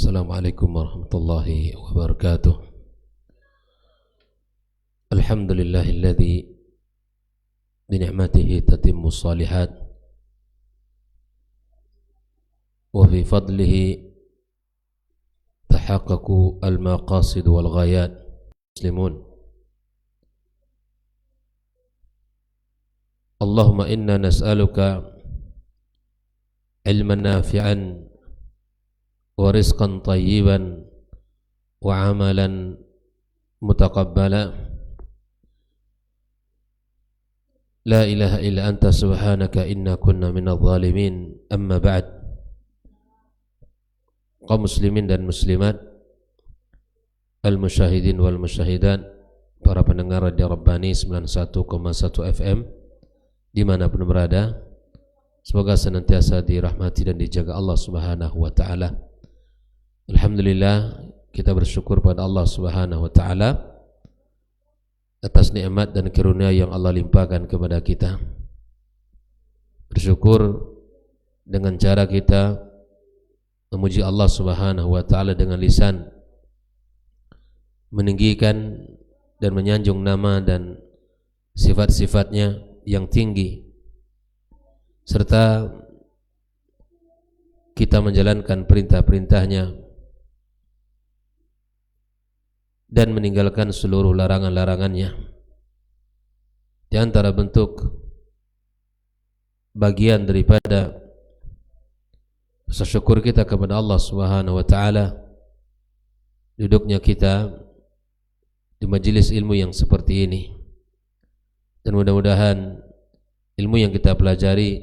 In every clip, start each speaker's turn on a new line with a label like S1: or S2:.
S1: Assalamualaikum warahmatullahi wabarakatuh. Alhamdulillahilladzi bini'matihi tatimmu shalihat wa fi fadlihi tahaqqaqu al-maqasid wal ghayat. Muslimun, Allahumma inna nas'aluka ilman nafi'an wa rizqan tayyiban wa amalan mutaqabbala. La ilaha illa anta subhanaka inna kunna minadh dhalimin. Amma ba'd. Kaum muslimin dan muslimat, al-musyahidin wal musyahidat, para pendengar Radio Rabbani 91,1 FM dimanapun berada, semoga senantiasa dirahmati dan dijaga Allah Subhanahu wa ta'ala. Alhamdulillah, kita bersyukur pada Allah Subhanahu wa ta'ala atas nikmat dan karunia yang Allah limpahkan kepada kita. Bersyukur dengan cara kita memuji Allah Subhanahu wa ta'ala dengan lisan, meninggikan dan menyanjung nama dan sifat-sifatnya yang tinggi, serta kita menjalankan perintah-perintahnya dan meninggalkan seluruh larangan-larangannya. Di antara bentuk bagian daripada rasa syukur kita kepada Allah Subhanahu wa ta'ala, duduknya kita di majelis ilmu yang seperti ini, dan mudah-mudahan ilmu yang kita pelajari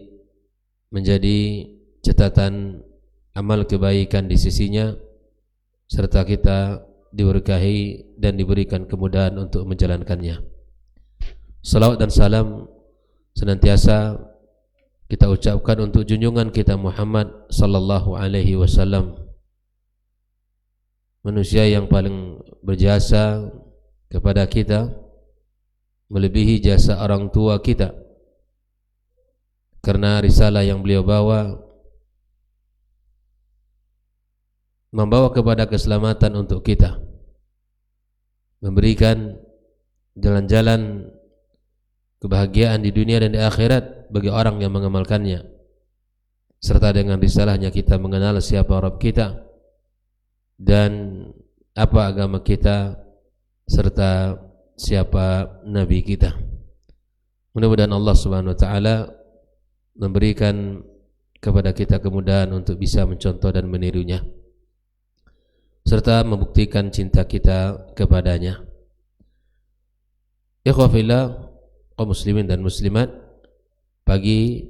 S1: menjadi catatan amal kebaikan di sisinya, serta kita diberkahi dan diberikan kemudahan untuk menjalankannya. Salawat dan salam senantiasa kita ucapkan untuk junjungan kita Muhammad sallallahu alaihi wasallam, manusia yang paling berjasa kepada kita, melebihi jasa orang tua kita, karena risalah yang beliau bawa membawa kepada keselamatan untuk kita, memberikan jalan-jalan kebahagiaan di dunia dan di akhirat bagi orang yang mengamalkannya, serta dengan risalahnya kita mengenal siapa Rabb kita dan apa agama kita, serta siapa Nabi kita. Mudah-mudahan Allah Subhanahu wa ta'ala memberikan kepada kita kemudahan untuk bisa mencontoh dan menirunya, serta membuktikan cinta kita kepadanya. Ikhwah fillah, kaum muslimin dan muslimat, pagi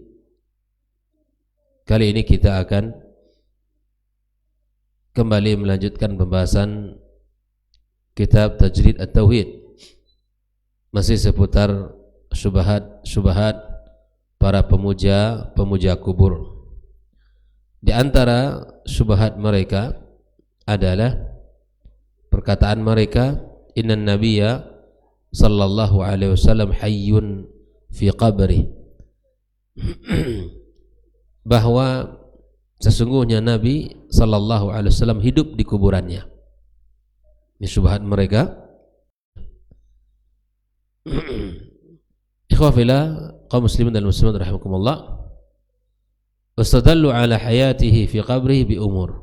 S1: kali ini kita akan kembali melanjutkan pembahasan kitab Tajrid At-Tauhid, masih seputar syubhat para pemuja kubur. Di antara syubhat mereka adalah perkataan mereka, innan nabiyya sallallahu alaihi wasallam hayyun fi qabri, bahwa sesungguhnya Nabi sallallahu alaihi wasallam hidup di kuburannya. Ini syubhat mereka. Ikhwah fillah, kaum muslimin dan muslimat rahimakumullah, wastadallu ala hayatihi fi qabrihi bi umur.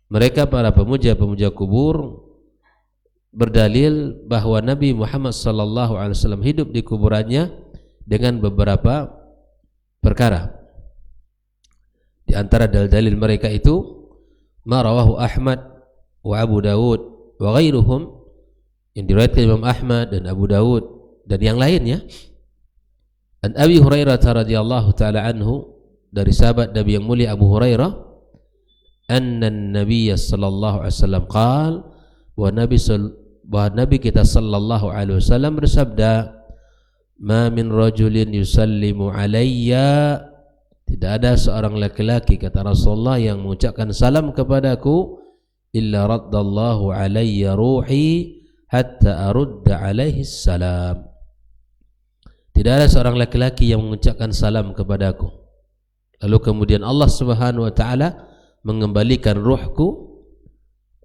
S1: Mereka para pemuja kubur berdalil bahwa Nabi Muhammad sallallahu alaihi wasallam hidup di kuburannya dengan beberapa perkara. Di antara dalil mereka itu ma rawahu Ahmad wa Abu Dawud wa ghairuhum, yang diriwayatkan Imam Ahmad dan Abu Dawud dan yang lainnya, an Abi Hurairah radhiyallahu taala anhu, dari sahabat Nabi yang mulia Abu Hurairah, anna an-nabiy sallallahu alaihi wasallam qaal, bahwa Nabi kita sallallahu alaihi wasallam bersabda, ma min rajulin yusallimu alayya, tidak ada seorang laki-laki, kata Rasulullah, yang mengucapkan salam kepadaku, illa raddallahu alayya ruhi hatta arudda alaihi salam. Tidak ada seorang laki-laki yang mengucapkan salam kepadaku, lalu kemudian Allah Subhanahu wa ta'ala mengembalikan ruhku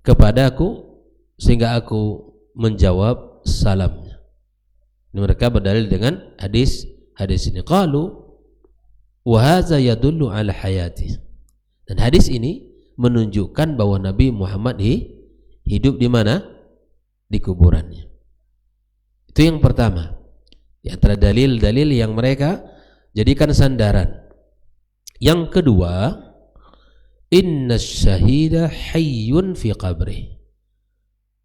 S1: kepadaku sehingga aku menjawab salamnya. Ini mereka berdalil dengan hadis ini. Qalu wa hadza yadullu ala hayati. Dan hadis ini menunjukkan bahwa Nabi Muhammad hidup di mana? Di kuburannya. Itu yang pertama. Di antara dalil-dalil yang mereka jadikan sandaran. Yang kedua, inna syahida hayyun fi qabri.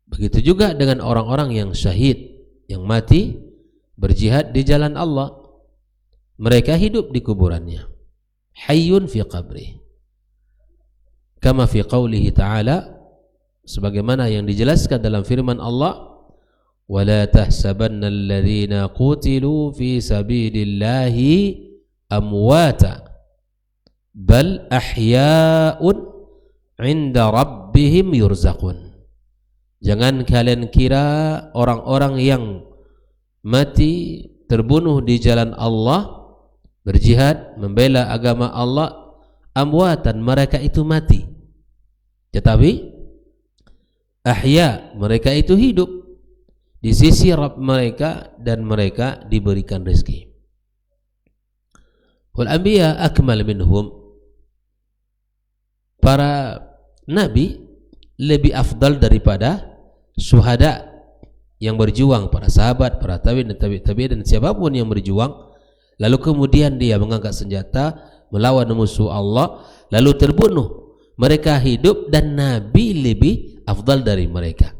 S1: Begitu juga dengan orang-orang yang syahid, yang mati berjihad di jalan Allah, mereka hidup di kuburannya. Hayyun fi qabri, kama fi qawlihi ta'ala, sebagaimana yang dijelaskan dalam firman Allah, wala tahsabanna alladhina qutilu fi sabilillahi amwata bal ahya'un 'inda rabbihim yurzaqun. Jangan kalian kira orang-orang yang mati terbunuh di jalan Allah, berjihad membela agama Allah, amwatan, mereka itu mati, tetapi ahya, mereka itu hidup di sisi Rabb mereka dan mereka diberikan rezeki. Wal anbiya akmal minhum, para nabi lebih afdal daripada syuhada yang berjuang, para sahabat, para tabi'in dan tabi'in dan siapapun yang berjuang lalu kemudian dia mengangkat senjata melawan musuh Allah lalu terbunuh. Mereka hidup dan nabi lebih afdal dari mereka.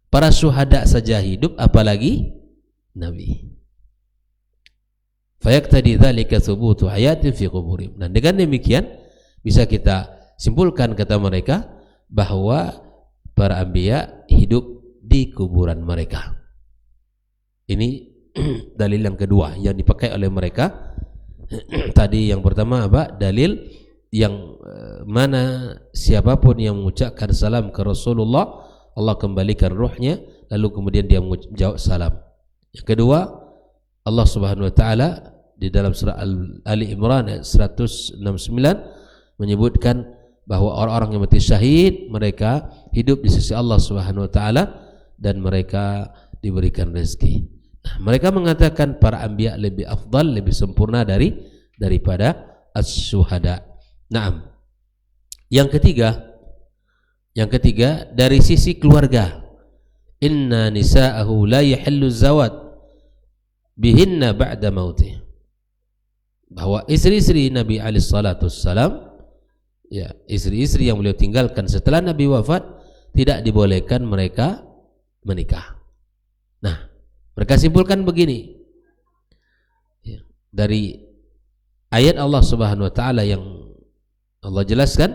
S1: Para syuhada saja hidup, apalagi nabi. Fayaktadi dzalika thubutu hayatin fi quburihim. Dan dengan demikian bisa kita simpulkan, kata mereka, bahwa para anbiya hidup di kuburan mereka. Ini dalil yang kedua yang dipakai oleh mereka. Tadi yang pertama apa? Dalil yang mana siapapun yang mengucapkan salam ke Rasulullah, Allah kembalikan ruhnya, lalu kemudian dia menjawab salam. Yang kedua, Allah Subhanahu wa taala di dalam surah Ali Imran ayat 169 menyebutkan bahwa orang-orang yang mati syahid mereka hidup di sisi Allah Subhanahu wa taala dan mereka diberikan rezeki. Nah, mereka mengatakan para anbiya lebih afdal, lebih sempurna daripada as-syuhada. Naam. Yang ketiga dari sisi keluarga. Inna nisa'ahu la yahillu zawad bihinna ba'da mautih. Bahwa istri-istri Nabi alaihi salatu wassalam, ya, istri-istri yang beliau tinggalkan setelah Nabi wafat, tidak dibolehkan mereka menikah. Nah, mereka simpulkan begini, ya, dari ayat Allah Subhanahu wa taala yang Allah jelaskan,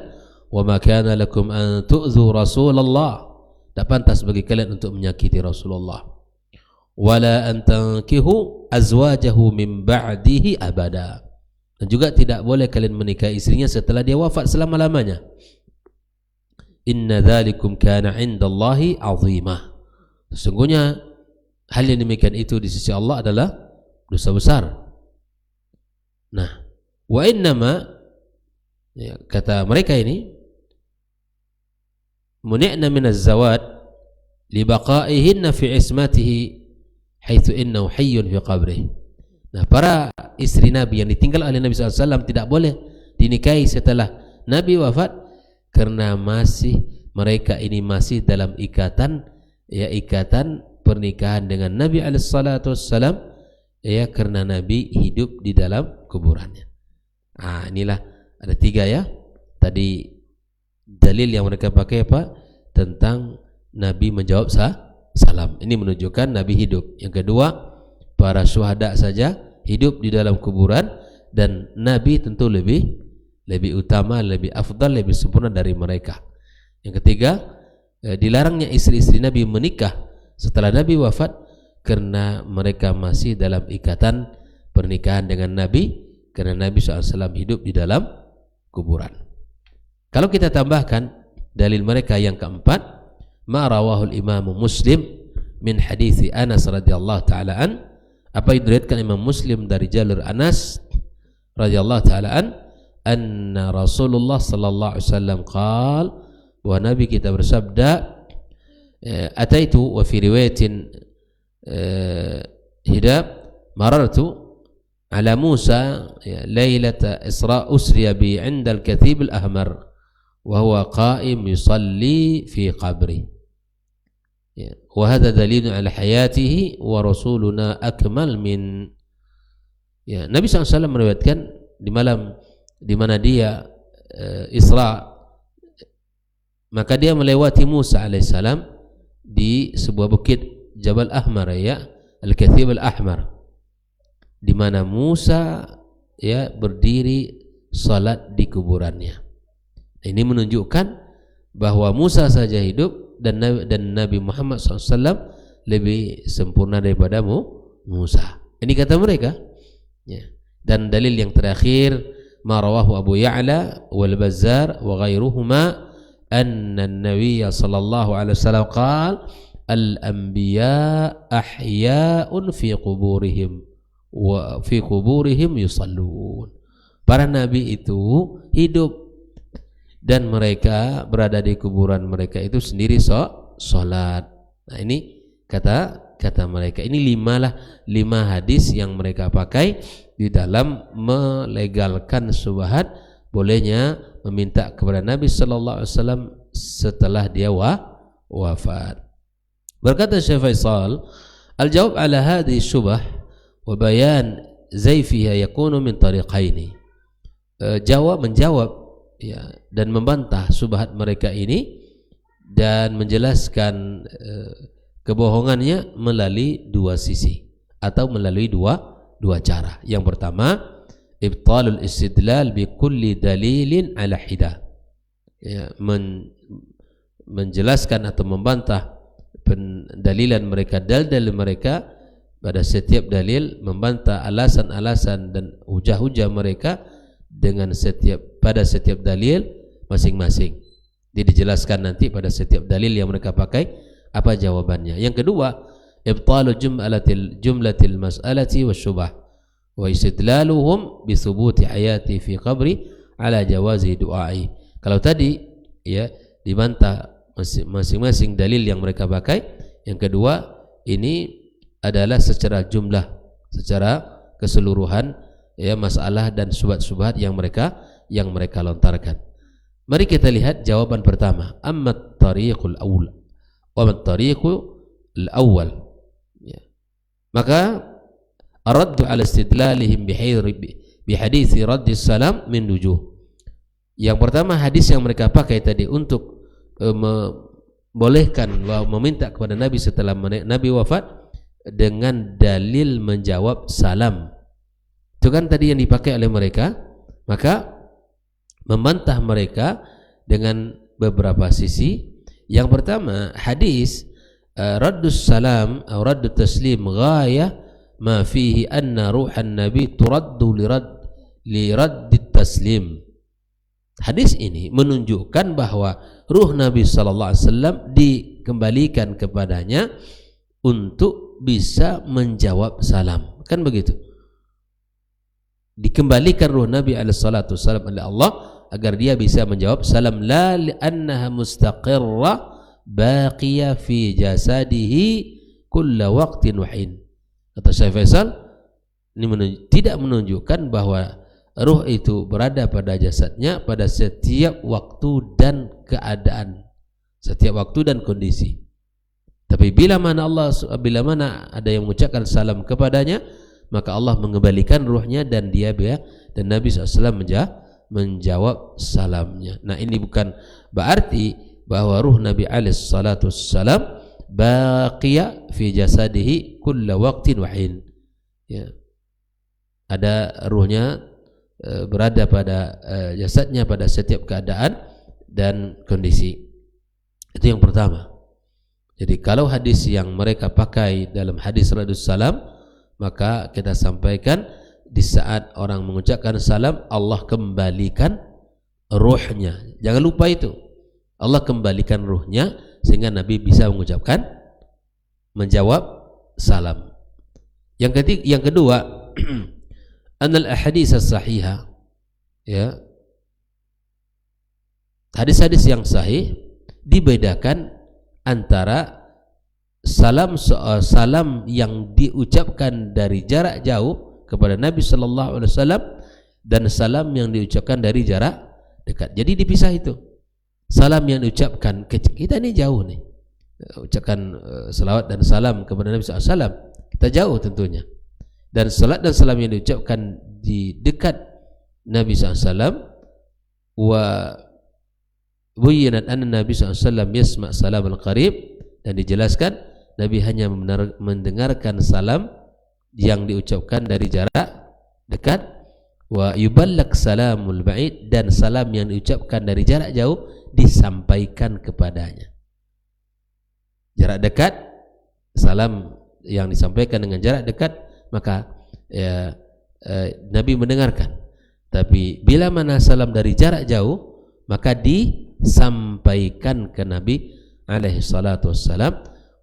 S1: wa ma kana lakum an tu'dhu Rasulullah, tak pantas bagi kalian untuk menyakiti Rasulullah, wala an tankihu azwajahu min ba'dihi abada, dan juga tidak boleh kalian menikahi istrinya setelah dia wafat selama-lamanya. Inna dzalikum kana 'indallahi 'azimah. Sesungguhnya hal yang demikian itu di sisi Allah adalah dosa besar. Nah, wa innama, ya, kata mereka ini, muni'na minaz zawad li baqa'ihinna fi ismatihi haitsu innahu hayyun fi qabrih. Nah, para istri Nabi yang ditinggal oleh Nabi SAW tidak boleh dinikahi setelah Nabi wafat karena mereka ini masih dalam ikatan, ya, ikatan pernikahan dengan Nabi SAW, ya, karena Nabi hidup di dalam kuburannya. Ah, inilah ada tiga, ya. Tadi dalil yang mereka pakai apa? Tentang Nabi menjawab salam. Ini menunjukkan Nabi hidup. Yang kedua, para syuhada saja hidup di dalam kuburan, dan Nabi tentu lebih utama, lebih afdal, lebih sempurna dari mereka. Yang ketiga, dilarangnya istri-istri Nabi menikah setelah Nabi wafat karena mereka masih dalam ikatan pernikahan dengan Nabi, karena Nabi SAW hidup di dalam kuburan. Kalau kita tambahkan dalil mereka yang keempat, ma rawahul Imam Muslim min hadithi Anas radhiyallahu taala an, apa yang diriwayatkan Imam Muslim dari jalur Anas radhiyallahu taala an, anna Rasulullah sallallahu alaihi wasallam qala, bahwa Nabi kita bersabda, ataitu wa fi riwayatin hidab marartu ala Musa lailata Isra usriya bi 'inda al-Kathib al-Ahmar wa huwa qa'im yusalli fi qabri. Wa hadha dalilun ala hayatihi wa rasuluna akmal min. Nabi SAW meriwayatkan di malam di mana dia Isra, maka dia melewati Musa alaihissalam di sebuah bukit Jabal Ahmar, Al-Kathib Al-Ahmar, di mana Musa berdiri salat di kuburannya. Ini menunjukkan bahwa Musa saja hidup dan Nabi Muhammad SAW lebih sempurna daripada Musa. Ini kata mereka. Dan dalil yang terakhir, ma rawahu Abu Ya'la wal Bazzar wa ghairuhuma anna an-nabiy sallallahu alaihi wasallam qala al-anbiya ahya'un fi quburihim wa fi quburihim yusallun. Para nabi itu hidup dan mereka berada di kuburan mereka itu sendiri salat. Nah, ini kata mereka. Ini lima hadis yang mereka pakai di dalam melegalkan syubhat bolehnya meminta kepada Nabi sallallahu alaihi wasallam setelah dia wafat. Berkata Syekh Faisal, al-jawab ala hadhihi syubhah wa bayan zayfiha yakunu min tariqaini. Menjawab dan membantah syubhat mereka ini dan menjelaskan kebohongannya melalui dua sisi atau melalui dua cara. Yang pertama, ibtalul istidlal bi kulli dalilin ala hidah, menjelaskan atau membantah pendalilan mereka, dalil mereka pada setiap dalil, membantah alasan-alasan dan hujah-hujah mereka pada setiap dalil masing-masing. Jadi dijelaskan nanti pada setiap dalil yang mereka pakai apa jawabannya. Yang kedua, ibtalu jumlatil mas'alati wasyubah wa istidlaluhum bi thubuti hayati fi qabri ala jawazi du'ai. Kalau tadi dibantah masing-masing dalil yang mereka pakai, yang kedua ini adalah secara jumlah, secara keseluruhan masalah dan syubhat-syubhat yang mereka lontarkan. Mari kita lihat jawaban pertama. Amma tariqul awwal wa tariqul awwal. Maka ar-raddu ala istidlalihim bi hadithi raddis salam min wujuh. Yang pertama, hadis yang mereka pakai tadi untuk membolehkan meminta kepada Nabi setelah Nabi wafat dengan dalil menjawab salam. Itu kan tadi yang dipakai oleh mereka. Maka membantah mereka dengan beberapa sisi. Yang pertama, hadis raddus salam atau raddut taslim ghayah ma fihi anna ruhan nabi turaddu li raddit taslim. Hadis ini menunjukkan bahwa ruh Nabi sallallahu alaihi wasallam dikembalikan kepadanya untuk bisa menjawab salam. Kan begitu? Dikembalikan ruh Nabi alaihi salatu wasallam oleh Allah agar dia bisa menjawab salam, la li'annaha mustaqirra baqiya fi jasadihi kulla waqtin wa hin. Kata Syekh Faisal, ini tidak menunjukkan bahwa ruh itu berada pada jasadnya pada setiap waktu dan keadaan, setiap waktu dan kondisi. Tapi bila mana ada yang mengucapkan salam kepadanya, maka Allah mengembalikan ruhnya dan Nabi SAW menjawab salamnya. Nah, ini bukan berarti bahwa ruh Nabi alaihi salatu wassalam baqiya fi jasadihi kulla waqtin wa hin. Ada ruhnya berada pada jasadnya pada setiap keadaan dan kondisi. Itu yang pertama. Jadi kalau hadis yang mereka pakai dalam hadis radus salam, maka kita sampaikan di saat orang mengucapkan salam, Allah kembalikan ruhnya. Jangan lupa itu. Allah kembalikan ruhnya sehingga Nabi bisa menjawab salam. Yang kedua, anal ahadits as-sahihah hadis-hadis yang sahih dibedakan antara salam yang diucapkan dari jarak jauh kepada Nabi sallallahu alaihi wasallam dan salam yang diucapkan dari jarak dekat. Jadi dipisah itu. Salam yang diucapkan kita ini jauh nih, ucapkan salawat dan salam kepada Nabi sallallahu alaihi wasallam, kita jauh tentunya. Dan salat dan salam yang diucapkan di dekat Nabi sallallahu alaihi wasallam, wa buyyinat anna Nabi sallallahu alaihi wasallam yasma' salam al-qarib, dan dijelaskan Nabi hanya mendengarkan salam yang diucapkan dari jarak dekat, wa yuballak salamul ba'id, dan salam yang diucapkan dari jarak jauh disampaikan kepadanya. Jarak dekat, salam yang disampaikan dengan jarak dekat, maka Nabi mendengarkan. Tapi bila mana salam dari jarak jauh, maka disampaikan ke Nabi alaihi salatu wassalam,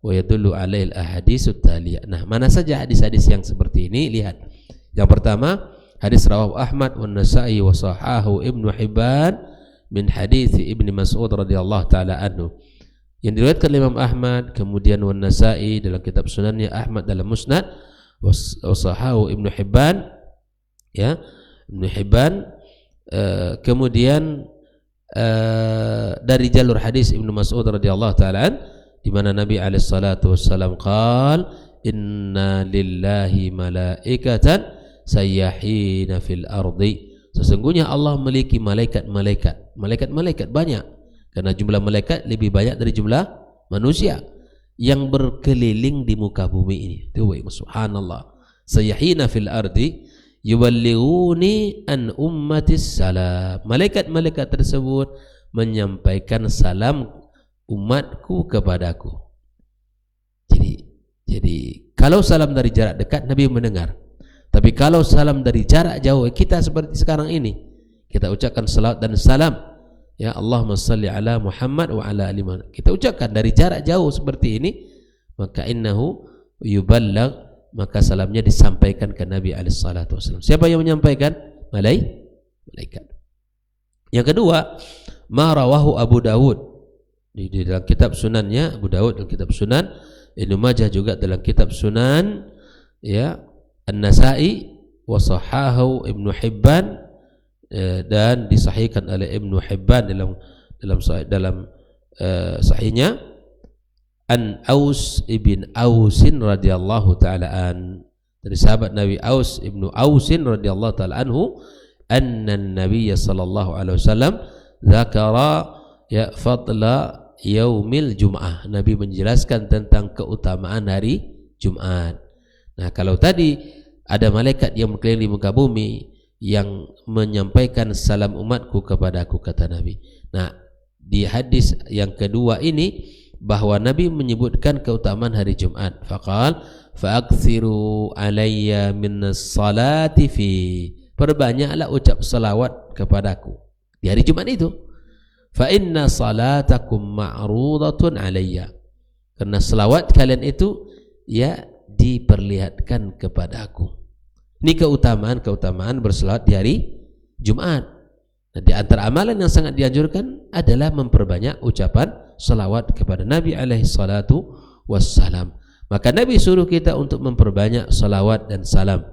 S1: wa yadullu alaihi al-ahaditsut taliyah. Nah, mana saja hadis-hadis yang seperti ini? Lihat. Yang pertama, hadis rawahu Ahmad wa Nasa'i wa sahahu Ibnu Hibban min hadits Ibnu Mas'ud radhiyallahu taala anhu, yang diriwayatkan Imam Ahmad, kemudian wa Nasa'i dalam kitab sunannya, Ahmad dalam Musnad, wa sahahu Ibnu Hibban, ya, Ibnu Hibban, kemudian dari jalur hadis Ibnu Mas'ud radhiyallahu taala an, di mana Nabi alaihi salatu wassalam qaal, inna lillahi malaikatan sayyahina fil ardi, sesungguhnya Allah memiliki malaikat banyak, karena jumlah malaikat lebih banyak dari jumlah manusia yang berkeliling di muka bumi ini. Tuh, subhanallah. Sayyahina fil ardi yuballighuni an ummatis salam. Malaikat-malaikat tersebut menyampaikan salam umatku kepadaku. Jadi kalau salam dari jarak dekat Nabi mendengar. Tapi kalau salam dari jarak jauh, kita seperti sekarang ini, kita ucapkan salawat dan salam, ya, Allahumma salli ala Muhammad wa ala ali Muhammad, kita ucapkan dari jarak jauh seperti ini, maka innahu yuballigh, maka salamnya disampaikan ke Nabi alaihi salatu wasallam. Siapa yang menyampaikan? Malaikat. Yang kedua, ma rawahu Abu Dawud di dalam kitab sunannya, Abu Dawud dalam kitab sunan, Ibnu Majah juga dalam kitab sunan, ya, An-Nasa'i wa sahahu Ibnu Hibban, dan disahihkan oleh Ibnu Hibban dalam sahihnya, an Aus ibn Ausin radhiyallahu taala an, dari sahabat Nabi Aus ibnu Ausin radhiyallahu taala anhu, anna Nabiy sallallahu alaihi wasallam dzakara ya fadla yaumil Jum'ah, Nabi menjelaskan tentang keutamaan hari Jumat. Nah, kalau tadi ada malaikat yang berkeliling di muka bumi yang menyampaikan salam umatku kepadaku, kata Nabi. Nah, di hadis yang kedua ini bahwa Nabi menyebutkan keutamaan hari Jumat. Faqal fa'akthiru alayya minas salati fi, perbanyaklah ucap salawat kepadaku di hari Jumat itu. Fa inna salatakum ma'rudatun alayya, karena salawat kalian itu ya diperlihatkan kepadaku. Ini keutamaan berselawat di hari Jumat. Nah, di antara amalan yang sangat dianjurkan adalah memperbanyak ucapan salawat kepada Nabi alaihi salatu wassalam. Maka Nabi suruh kita untuk memperbanyak salawat dan salam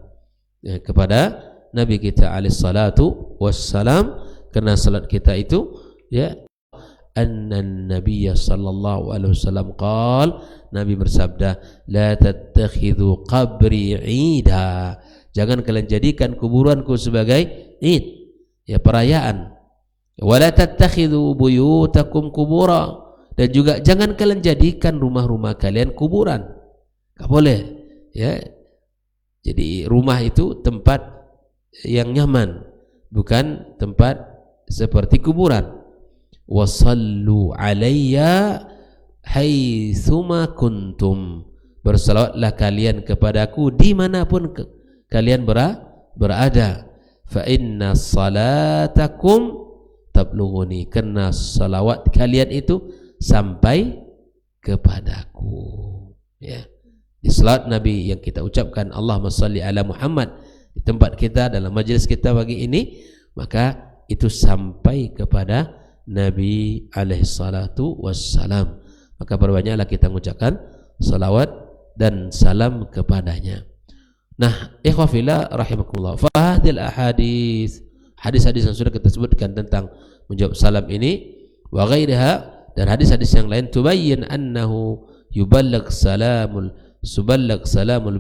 S1: kepada Nabi kita alaihi salatu wassalam, karena salat kita itu, ya, anna Nabiy sallallahu alaihi wasallam qaal, Nabi bersabda, la tattakhidhu qabri 'ida, jangan kalian jadikan kuburanku sebagai id, ya, perayaan. Wala tattakhidhu buyutakum kubura, dan juga jangan kalian jadikan rumah-rumah kalian kuburan. Enggak boleh, ya. Jadi rumah itu tempat yang nyaman, bukan tempat seperti kuburan. Wasallu alayya haitsuma kuntum, bersalawatlah kalian kepadaku dimanapun kalian berada. Fa inna salatakum tablughuni, karena salawat kalian itu sampai kepadaku. Ya, di salat Nabi yang kita ucapkan Allahumma salli ala Muhammad di tempat kita, dalam majelis kita pagi ini, maka itu sampai kepada Nabi alaihi salatu wassalam. Maka perbanyaklah kita mengucapkan salawat dan salam kepadanya. Nah, ikhwah fillah rahimakumullah. Fa hadhil ahadits, hadis-hadis yang sudah kita sebutkan tentang menjawab salam ini, wa ghairiha, dan hadis-hadis yang lain, tubayyin annahu yuballigh salamul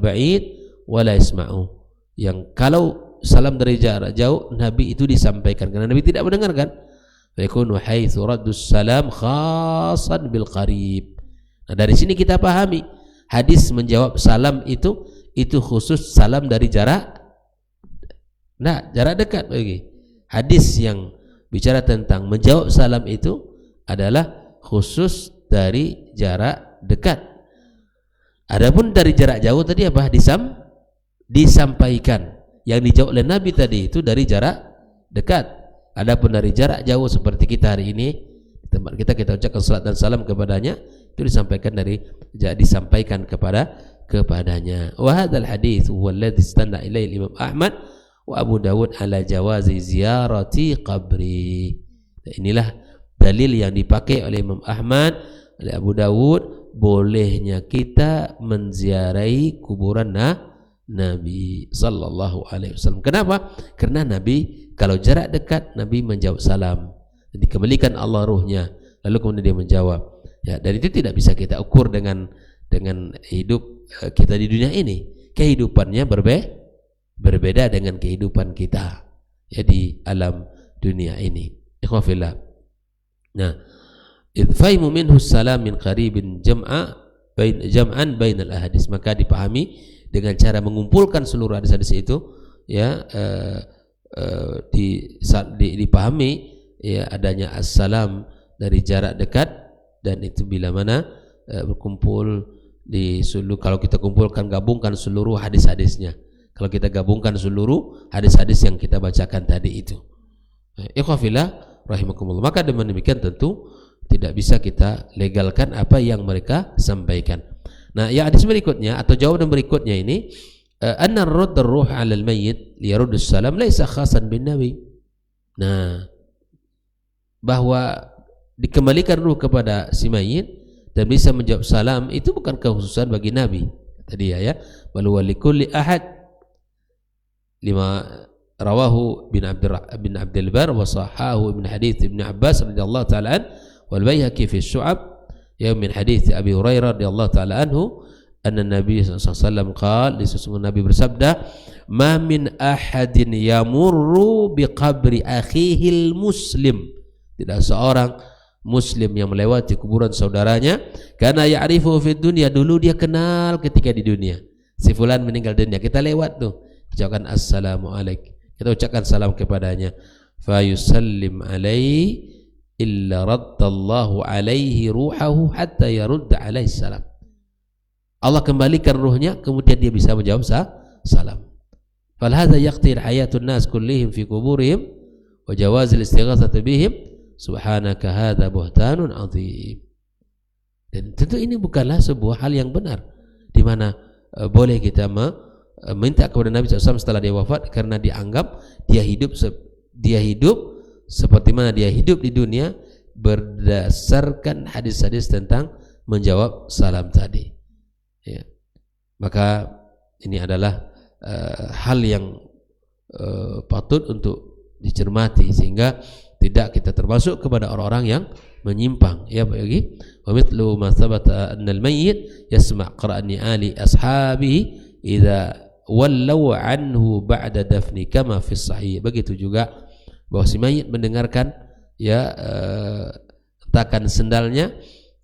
S1: ba'id wa la yasma'u. Yang kalau salam dari jarak jauh Nabi itu disampaikan karena Nabi tidak mendengarkan. Fa yakunu haitsu raddus salam khassan bil qarib. Nah, dari sini kita pahami hadis menjawab salam itu khusus salam dari jarak dekat bagi. Hadis yang bicara tentang menjawab salam itu adalah khusus dari jarak dekat. Adapun dari jarak jauh tadi apa? Disampaikan. Yang dijawab oleh Nabi tadi itu dari jarak dekat. Adapun dari jarak jauh seperti kita hari ini di tempat kita ucapkan salat dan salam kepadanya, itu disampaikan kepadanya. Wa hadzal hadits huwa alladhi istanda ilaihi Imam Ahmad wa Abu Dawud ala jawazi ziyarati qabri. Inilah dalil yang dipakai oleh Imam Ahmad, oleh Abu Dawud, bolehnya kita menziarahi kuburan Nabi sallallahu alaihi wasallam. Kenapa? Karena Nabi kalau jarak dekat Nabi menjawab salam, dikembalikan Allah ruhnya, lalu kemudian dia menjawab. Ya, dan itu tidak bisa kita ukur dengan hidup kita di dunia ini. Kehidupannya berbeda dengan kehidupan kita ya di alam dunia ini. Ikhwah fillah. Nah, idfaimu minhu salam min qaribin jam'an bainal ahadits, maka dipahami dengan cara mengumpulkan seluruh hadis-hadis itu ya, dipahami ya adanya assalam dari jarak dekat, dan itu bila mana berkumpul di seluruh, kalau kita kumpulkan gabungkan seluruh hadis-hadisnya, kalau kita gabungkan seluruh hadis-hadis yang kita bacakan tadi itu. Ikhwah fillah rahimakumullah. Maka dengan demikian tentu tidak bisa kita legalkan apa yang mereka sampaikan. Nah, ya hadis berikutnya atau jawaban berikutnya ini, anna radd ar-ruh 'ala al-mayyit li yarud as-salam laisa khasan bin nabi. Nah, bahwa dikembalikan ruh kepada si mayit dan bisa menjawab salam itu bukan kekhususan bagi Nabi. Tadi ya, bal huwa likulli ahad, lima rawahu bin Abdul Bar wa sahahu min hadits Ibn Abbas radhiyallahu ta'ala an wal Baihaqi fi Syu'ab ya min hadits Abi Hurairah radhiyallahu ta'ala anhu anna Nabi sallallahu alaihi wasallam qala, sesungguhnya Nabi bersabda, ma min ahadin yamurru biqabri akhihil muslim, tidak seorang muslim yang melewati kuburan saudaranya, karena ya'rifu fid dunya, dulu dia kenal ketika di dunia, si fulan meninggal dunia, kita lewat tuh, ucapkan assalamu alaik, kita ucapkan salam kepadanya, fa yusallim alaihi illa raddallahu alaihi ruhahu hatta yarudda alaihi salam. Allah kembalikan ruhnya, kemudian dia bisa menjawab salam. Fal hadza yaqti hayatun nas kullihim fi quburihim wa jawaz al-istighatsati bihim, subhanaka hadza buhtanun azim. Dan tentu ini bukanlah sebuah hal yang benar, di mana boleh kita minta kepada Nabi SAW setelah dia wafat, karena dianggap dia hidup seperti mana dia hidup di dunia berdasarkan hadis-hadis tentang menjawab salam tadi. Ya. Maka ini adalah hal yang patut untuk dicermati sehingga tidak kita termasuk kepada orang-orang yang menyimpang. Ya bagi wa mithlu ma thabata anna al-mayyit yasma' qira'ani ali ashabihi idza wallau anhu ba'da dafni kama fi sahih. Begitu juga bahwa si mayit mendengarkan ya hentakan sendalnya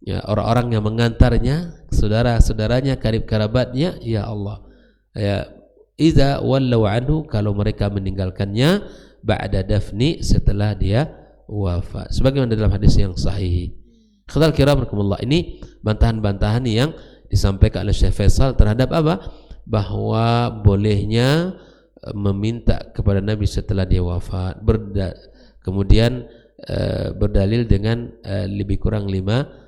S1: ya orang-orang yang mengantarnya, saudara-saudaranya, karib kerabatnya, ya Allah, ya idza wallau anhu, kalau mereka meninggalkannya ba'da dafni, setelah dia wafat, sebagaimana dalam hadis yang sahih. Khadal kiram rahimakumullah, ini bantahan-bantahan yang disampaikan oleh Syekh Faisal terhadap apa? Bahwa bolehnya meminta kepada Nabi setelah dia wafat, kemudian berdalil dengan lebih kurang lima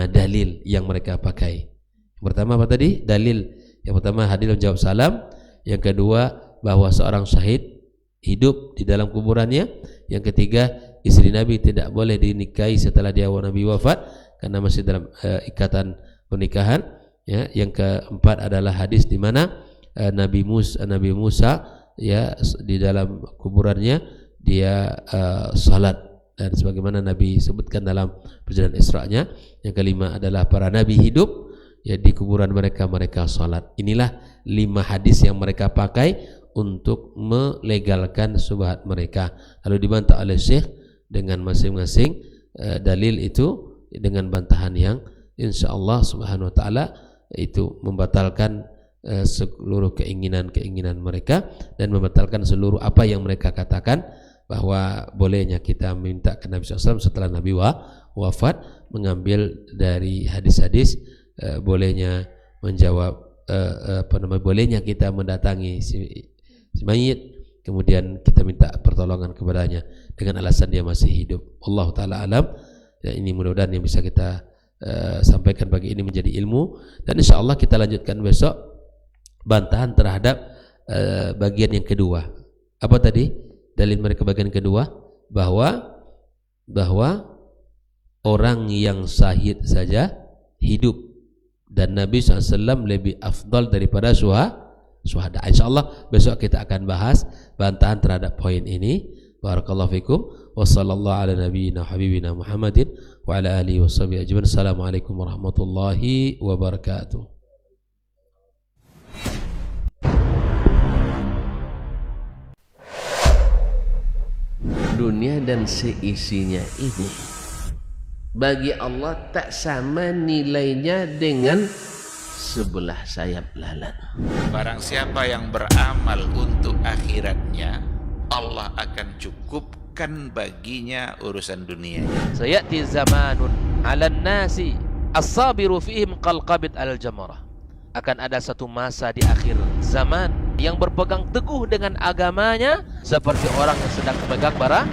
S1: dalil yang mereka pakai. Yang pertama apa tadi? Dalil yang pertama hadis menjawab salam, yang kedua bahwa seorang syahid hidup di dalam kuburannya, yang ketiga istri Nabi tidak boleh dinikahi setelah Nabi wafat karena masih dalam ikatan pernikahan. Ya, yang keempat adalah hadis di mana Nabi Musa ya di dalam kuburannya dia salat, dan sebagaimana Nabi sebutkan dalam perjalanan Isra-nya. Yang kelima adalah para nabi hidup ya di kuburan mereka salat. Inilah 5 hadis yang mereka pakai untuk melegalkan syubhat mereka. Lalu dibantah oleh Syekh dengan masing-masing dalil itu dengan bantahan yang insyaallah subhanahu wa ta'ala itu membatalkan seluruh keinginan mereka dan membatalkan seluruh apa yang mereka katakan bahwa bolehnya kita minta ke Nabi SAW setelah Nabi wafat, mengambil dari hadis-hadis bolehnya menjawab bolehnya kita mendatangi si mayit kemudian kita minta pertolongan kepadanya dengan alasan dia masih hidup. Allah taala alam. Ya, ini mudah-mudahan yang bisa kita sampaikan pagi ini menjadi ilmu, dan insyaallah kita lanjutkan besok bantahan terhadap bagian yang kedua. Apa tadi dalil mereka bagian kedua? Bahwa orang yang syahid saja hidup dan Nabi SAW lebih afdal daripada syuhada. Insyaallah besok kita akan bahas bantahan terhadap poin ini. Barakallahu fikum wa sallallahu ala nabiyyina habibina Muhammadin wa ala alihi washabihi ajmain. Assalamualaikum warahmatullahi wabarakatuh.
S2: Dunia dan seisinya ini bagi Allah tak sama nilainya dengan sebelah sayap lalat.
S3: Barang siapa yang beramal untuk akhiratnya, Allah akan cukupkan baginya urusan dunia.
S4: Sayati zamanun 'alan nasi as-sabiru fihim qalqabit al-jamarah. Akan ada satu masa di akhir zaman yang berpegang teguh dengan agamanya seperti orang yang sedang memegang bara